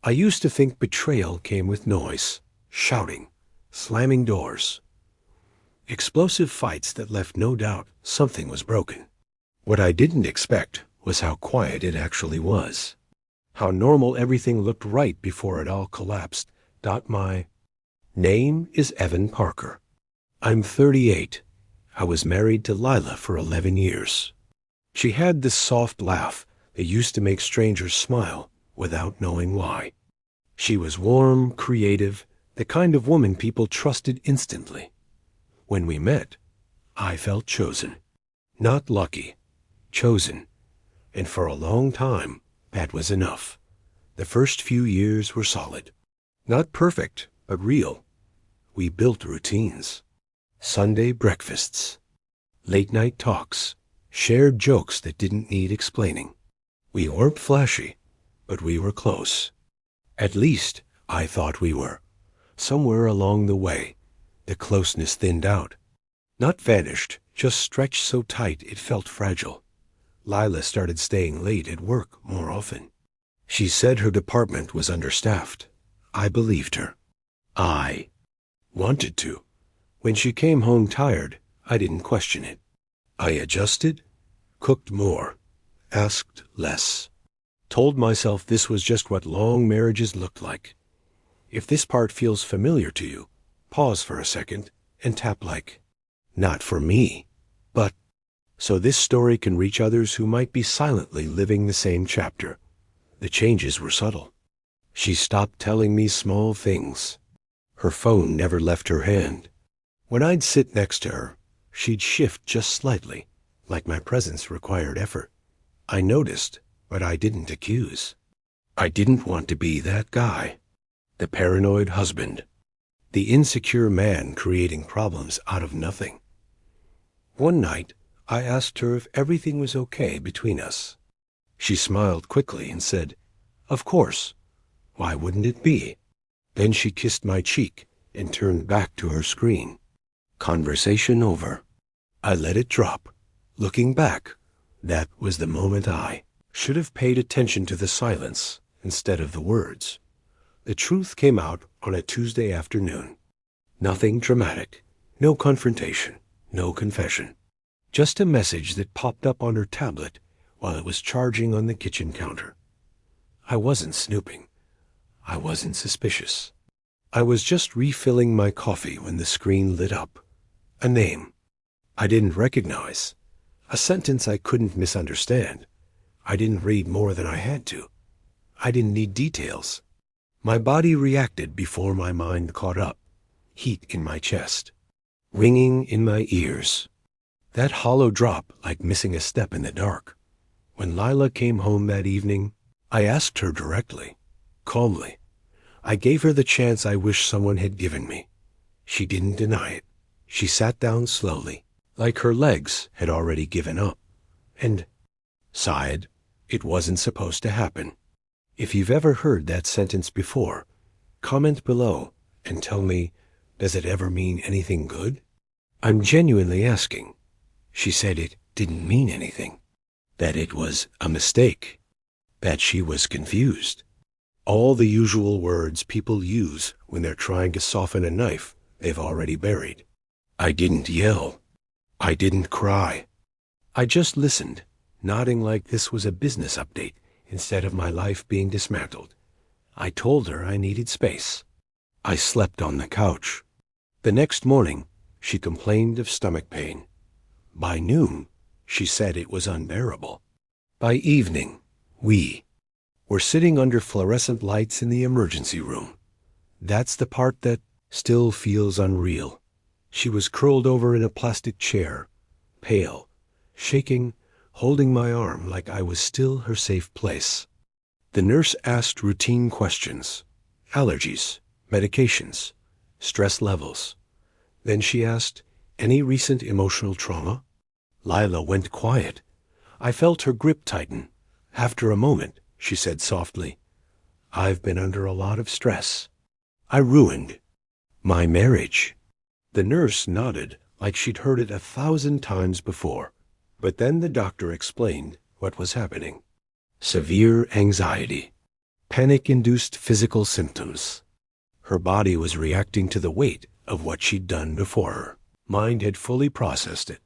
I used to think betrayal came with noise, shouting, slamming doors, explosive fights that left no doubt something was broken. What I didn't expect was how quiet it actually was. How normal everything looked right before it all collapsed. My name is Evan Parker. I'm 38. I was married to Lila for 11 years. She had this soft laugh that used to make strangers smile without knowing why. She was warm, creative, the kind of woman people trusted instantly. When we met, I felt chosen. Not lucky, chosen. And for a long time, that was enough. The first few years were solid. Not perfect, but real. We built routines. Sunday breakfasts, late-night talks, shared jokes that didn't need explaining. We weren't flashy, but we were close. At least, I thought we were. Somewhere along the way, the closeness thinned out. Not vanished, just stretched so tight it felt fragile. Lila started staying late at work more often. She said her department was understaffed. I believed her. I wanted to. When she came home tired, I didn't question it. I adjusted, cooked more, asked less. Told myself this was just what long marriages looked like. If this part feels familiar to you, pause for a second and tap like. Not for me, but so this story can reach others who might be silently living the same chapter. The changes were subtle. She stopped telling me small things. Her phone never left her hand. When I'd sit next to her, she'd shift just slightly, like my presence required effort. I noticed, but I didn't accuse. I didn't want to be that guy. The paranoid husband. The insecure man creating problems out of nothing. One night, I asked her if everything was okay between us. She smiled quickly and said, "Of course. Why wouldn't it be?" Then she kissed my cheek and turned back to her screen. Conversation over. I let it drop. Looking back, that was the moment I should have paid attention to the silence instead of the words. The truth came out on a Tuesday afternoon. Nothing dramatic, no confrontation, no confession. Just a message that popped up on her tablet while it was charging on the kitchen counter. I wasn't snooping. I wasn't suspicious. I was just refilling my coffee when the screen lit up. A name I didn't recognize. A sentence I couldn't misunderstand. I didn't read more than I had to. I didn't need details. My body reacted before my mind caught up. Heat in my chest. Ringing in my ears. That hollow drop like missing a step in the dark. When Lila came home that evening, I asked her directly, calmly. I gave her the chance I wish someone had given me. She didn't deny it. She sat down slowly, like her legs had already given up, and sighed. It wasn't supposed to happen. If you've ever heard that sentence before, comment below and tell me, does it ever mean anything good? I'm genuinely asking. She said it didn't mean anything, that it was a mistake, that she was confused. All the usual words people use when they're trying to soften a knife they've already buried. I didn't yell. I didn't cry. I just listened, nodding like this was a business update instead of my life being dismantled. I told her I needed space. I slept on the couch. The next morning, she complained of stomach pain. By noon, she said it was unbearable. By evening, we were sitting under fluorescent lights in the emergency room. That's the part that still feels unreal. She was curled over in a plastic chair, pale, shaking, holding my arm like I was still her safe place. The nurse asked routine questions, allergies, medications, stress levels. Then she asked, any recent emotional trauma? Lila went quiet. I felt her grip tighten. After a moment, she said softly, I've been under a lot of stress. I ruined my marriage. The nurse nodded like she'd heard it 1,000 times before. But then the doctor explained what was happening. Severe anxiety. Panic-induced physical symptoms. Her body was reacting to the weight of what she'd done before her. Mind had fully processed it.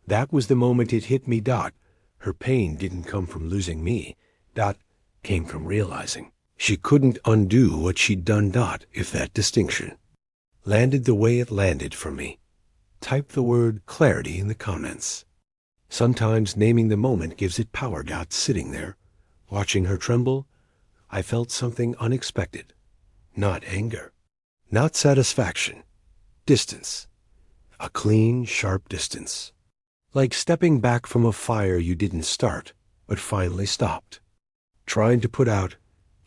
That was the moment it hit me. Her pain didn't come from losing me. Came from realizing she couldn't undo what she'd done. If that distinction landed the way it landed for me. Type the word clarity in the comments. Sometimes naming the moment gives it power. Sitting there, watching her tremble, I felt something unexpected. Not anger, not satisfaction. Distance. A clean, sharp distance. Like stepping back from a fire you didn't start, but finally stopped. Trying to put out.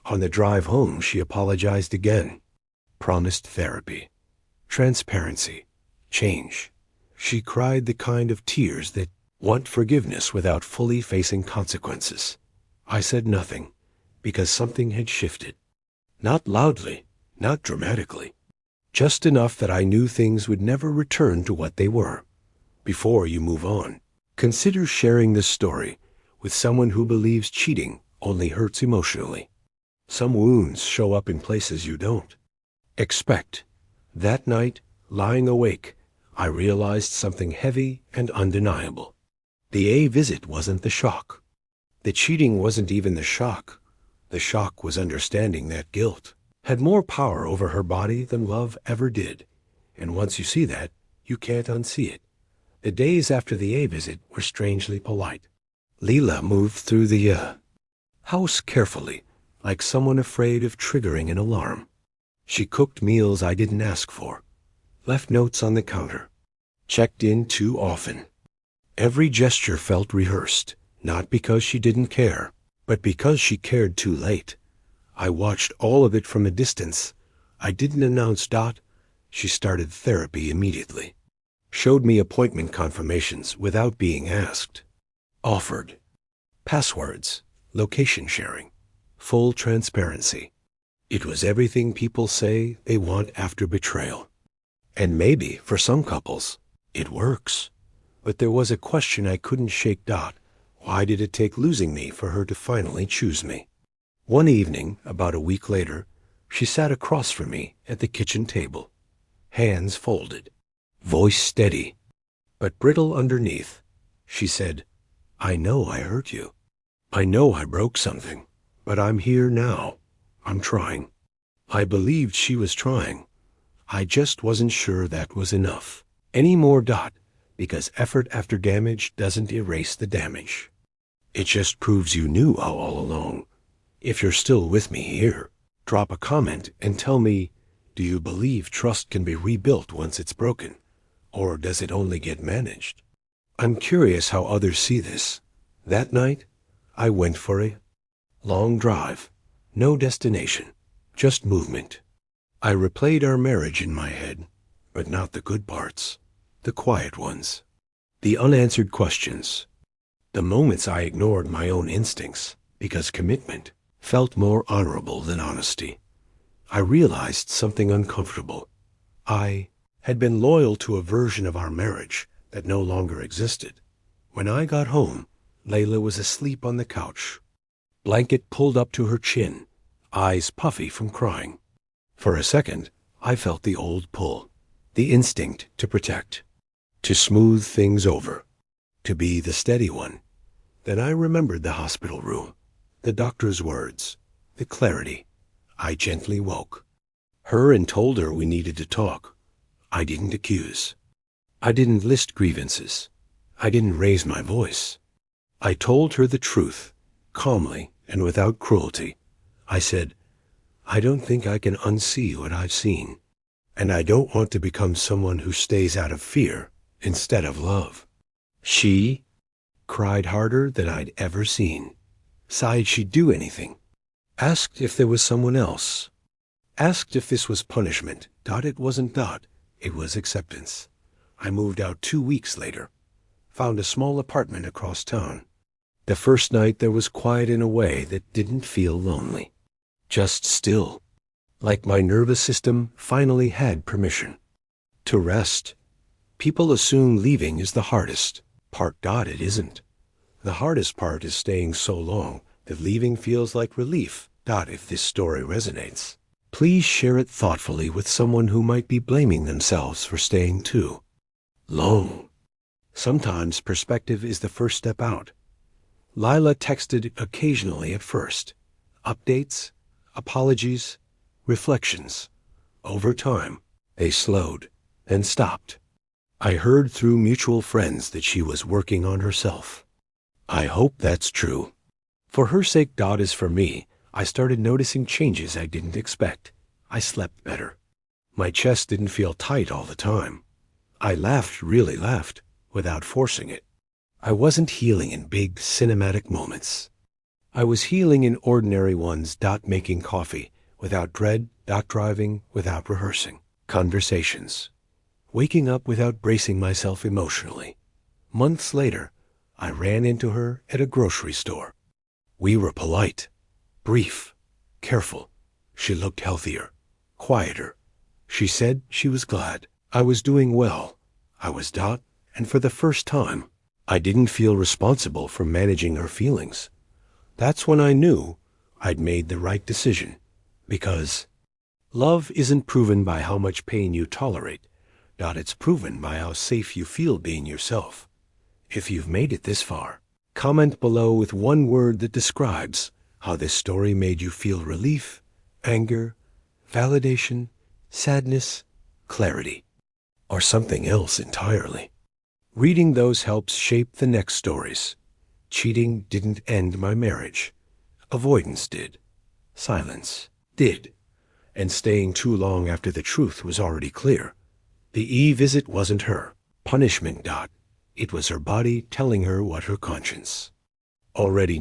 On the drive home, she apologized again. Promised therapy. Transparency. Change. She cried the kind of tears that want forgiveness without fully facing consequences. I said nothing, because something had shifted. Not loudly, not dramatically. Just enough that I knew things would never return to what they were. Before you move on, consider sharing this story with someone who believes cheating only hurts emotionally. Some wounds show up in places you don't expect. That night, lying awake, I realized something heavy and undeniable. The A visit wasn't the shock. The cheating wasn't even the shock. The shock was understanding that guilt had more power over her body than love ever did. And once you see that, you can't unsee it. The days after the A visit were strangely polite. Leela moved through the house carefully, like someone afraid of triggering an alarm. She cooked meals I didn't ask for, left notes on the counter, checked in too often. Every gesture felt rehearsed, not because she didn't care, but because she cared too late. I watched all of it from a distance. I didn't announce. She started therapy immediately. Showed me appointment confirmations without being asked. Offered passwords, location sharing, full transparency. It was everything people say they want after betrayal. And maybe, for some couples, it works. But there was a question I couldn't shake. Why did it take losing me for her to finally choose me? One evening, about a week later, she sat across from me at the kitchen table. Hands folded, voice steady, but brittle underneath. She said, "I know I hurt you. I know I broke something, but I'm here now. I'm trying." I believed she was trying. I just wasn't sure that was enough. Any more. Because effort after damage doesn't erase the damage. It just proves you knew all along. If you're still with me here, drop a comment and tell me, do you believe trust can be rebuilt once it's broken? Or does it only get managed? I'm curious how others see this. That night, I went for a long drive. No destination, just movement. I replayed our marriage in my head, but not the good parts, the quiet ones, the unanswered questions, the moments I ignored my own instincts because commitment felt more honorable than honesty. I realized something uncomfortable. I had been loyal to a version of our marriage that no longer existed. When I got home, Layla was asleep on the couch, blanket pulled up to her chin, eyes puffy from crying. For a second, I felt the old pull, the instinct to protect, to smooth things over, to be the steady one. Then I remembered the hospital room, the doctor's words, the clarity. I gently woke her and told her we needed to talk. I didn't accuse. I didn't list grievances. I didn't raise my voice. I told her the truth, calmly and without cruelty. I said, I don't think I can unsee what I've seen, and I don't want to become someone who stays out of fear instead of love. She cried harder than I'd ever seen, sighed she'd do anything, asked if there was someone else, asked if this was punishment. It wasn't. It was acceptance. I moved out 2 weeks later, found a small apartment across town. The first night there was quiet in a way that didn't feel lonely, just still, like my nervous system finally had permission to rest. People assume leaving is the hardest part. It isn't. The hardest part is staying so long that leaving feels like relief If this story resonates, please share it thoughtfully with someone who might be blaming themselves for staying too long. Sometimes perspective is the first step out. Lila texted occasionally at first. Updates, apologies, reflections. Over time, they slowed and stopped. I heard through mutual friends that she was working on herself. I hope that's true. For her sake, as for me, I started noticing changes I didn't expect. I slept better. My chest didn't feel tight all the time. I really laughed, without forcing it. I wasn't healing in big cinematic moments. I was healing in ordinary ones. Making coffee, without dread. Driving, without rehearsing. Conversations. Waking up without bracing myself emotionally. Months later, I ran into her at a grocery store. We were polite, brief, careful. She looked healthier, quieter. She said she was glad I was doing well. I was. And for the first time, I didn't feel responsible for managing her feelings. That's when I knew I'd made the right decision. Because love isn't proven by how much pain you tolerate. It's proven by how safe you feel being yourself. If you've made it this far, comment below with one word that describes how this story made you feel: relief, anger, validation, sadness, clarity, or something else entirely. Reading those helps shape the next stories. Cheating didn't end my marriage. Avoidance did. Silence did. And staying too long after the truth was already clear. The e-visit wasn't her punishment. It was her body telling her what her conscience already